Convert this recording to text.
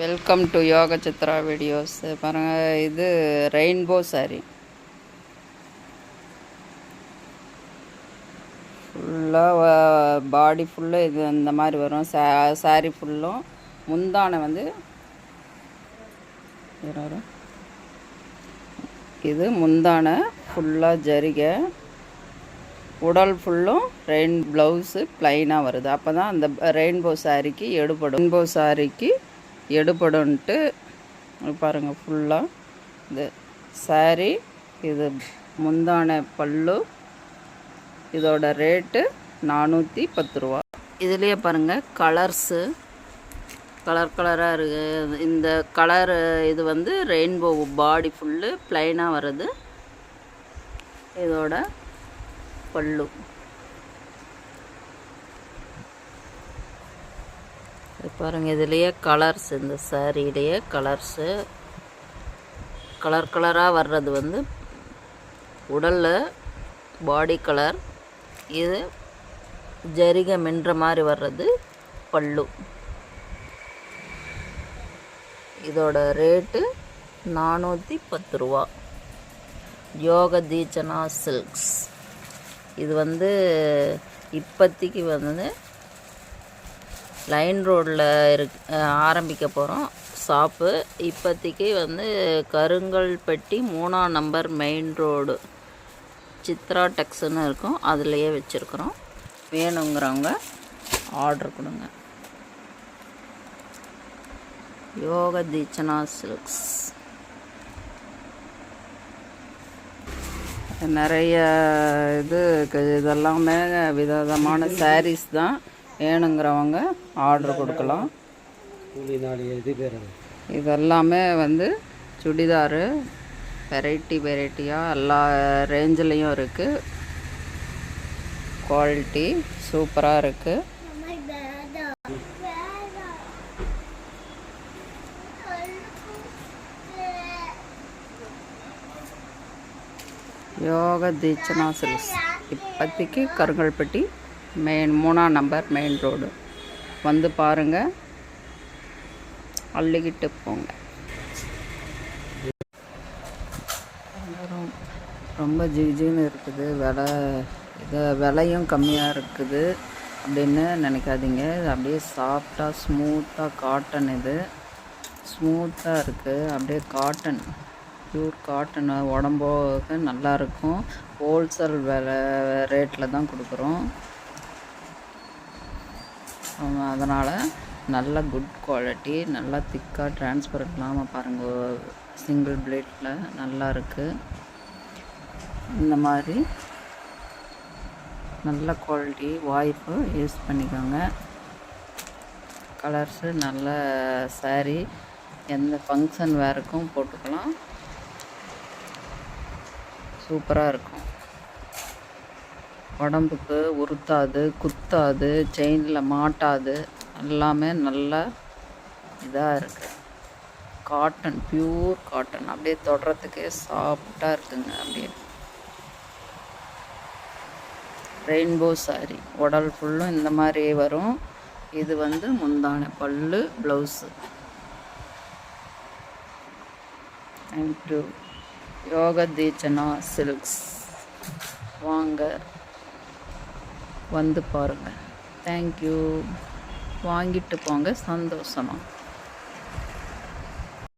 Welcome to யோக Chitra videos. பாருங்கள், இது ரெயின்போ சாரீ. ஃபுல்லாக பாடி ஃபுல்லாக இது இந்த மாதிரி வரும். சாரீ ஃபுல்லும் முந்தானை வந்து இது முந்தானை ஃபுல்லாக ஜரிகை, உடல் ஃபுல்லும் ப்ளவுஸு ப்ளைனாக வருது. அப்போ தான் அந்த ரெயின்போ சாரீக்கு எடுபடும். ரெயின்போ சாரீக்கு எடுபடும்ன்ட்டு பாருங்கள். ஃபுல்லாக இது சாரீ, இது முந்தான பல்லு. இதோட ரேட்டு 410 ரூபா. இதுலேயே பாருங்கள் கலர்ஸு, கலராக இருக்குது. இந்த கலரு இது வந்து ரெயின்போ பாடி ஃபுல்லு ப்ளைனாக வருது. இதோட பல்லு பாருங்கள். இதுலேயே கலர்ஸ், இந்த சாரியிலேயே கலர்ஸு கலராக வர்றது வந்து உடலில் பாடி கலர். இது ஜரிகை மின்ற மாதிரி வர்றது பல்லு. இதோட ரேட்டு 410 ரூபா. யோக தீட்சணா சில்க்ஸ். இது வந்து இப்போதைக்கு வந்து லைன் ரோடில் ஆரம்பிக்க போகிறோம் ஷாப்பு. இப்போதைக்கு வந்து கருங்கல்பட்டி 3ஆம் நம்பர் மெயின் ரோடு சித்ரா டெக்ஸ்ன்னு இருக்கும், அதுலேயே வச்சுருக்குறோம். வேணுங்கிறவங்க ஆர்டர் கொடுங்க. யோக தீட்சணா சில்க்ஸ். நிறைய இதெல்லாமே விதவிதமான சாரீஸ் தான். வேணுங்கிறவங்க ஆர்டர் கொடுக்கலாம். இதெல்லாமே வந்து சுடிதாரு வெரைட்டியாக எல்லா ரேஞ்சிலையும் இருக்குது. குவாலிட்டி சூப்பராக இருக்குது. யோக தீட்சணா சில்க்ஸ் இப்போதைக்கு கருங்கல்பட்டி 3ஆம் நம்பர் மெயின் ரோடு வந்து பாருங்கள், அள்ளிக்கிட்டு போங்க. ரொம்ப ஜிகின்னு இருக்குது. விலையும் கம்மியாக இருக்குது அப்படின்னு நினைக்காதீங்க. இது அப்படியே சாஃப்டாக ஸ்மூத்தாக காட்டன். இது ஸ்மூத்தாக இருக்குது. அப்படியே காட்டன், பியூர் காட்டன். உடம்புக்கு நல்லாயிருக்கும். ஹோல்சேல் ரேட்டில் தான் கொடுக்குறோம். அதனால் நல்ல குட் குவாலிட்டி, நல்லா திக்காக டிரான்ஸ்பரண்ட் இல்லாமல் பாருங்கள். சிங்கிள் பிளேட்டில் நல்லா இருக்குது. இந்த மாதிரி நல்ல குவாலிட்டி வாய்ப்பு யூஸ் பண்ணிக்கோங்க. கலர்ஸு நல்ல சாரீ, எந்த ஃபங்க்ஷன் வேறுக்கும் போட்டுக்கலாம். சூப்பராக இருக்கும். உடம்புக்கு உறுத்தாது, குத்தாது, செயினில் மாட்டாது. எல்லாமே நல்லா இதாக இருக்குது. Cotton, pure cotton. அப்படியே தொடுறதுக்கே சாஃப்டாக இருக்குங்க. அப்படியே ரெயின்போ சாரீ. உடல் ஃபுல்லும் இந்த மாதிரி வரும். இது வந்து முந்தானை பல்லு, ப்ளவுஸு. தேங்க்யூ. யோக தீட்சணா சில்க்ஸ் வாங்க, வந்து பாருங்கள். தேங்க்யூ. வாங்கிட்டு போங்க சந்தோஷமாக.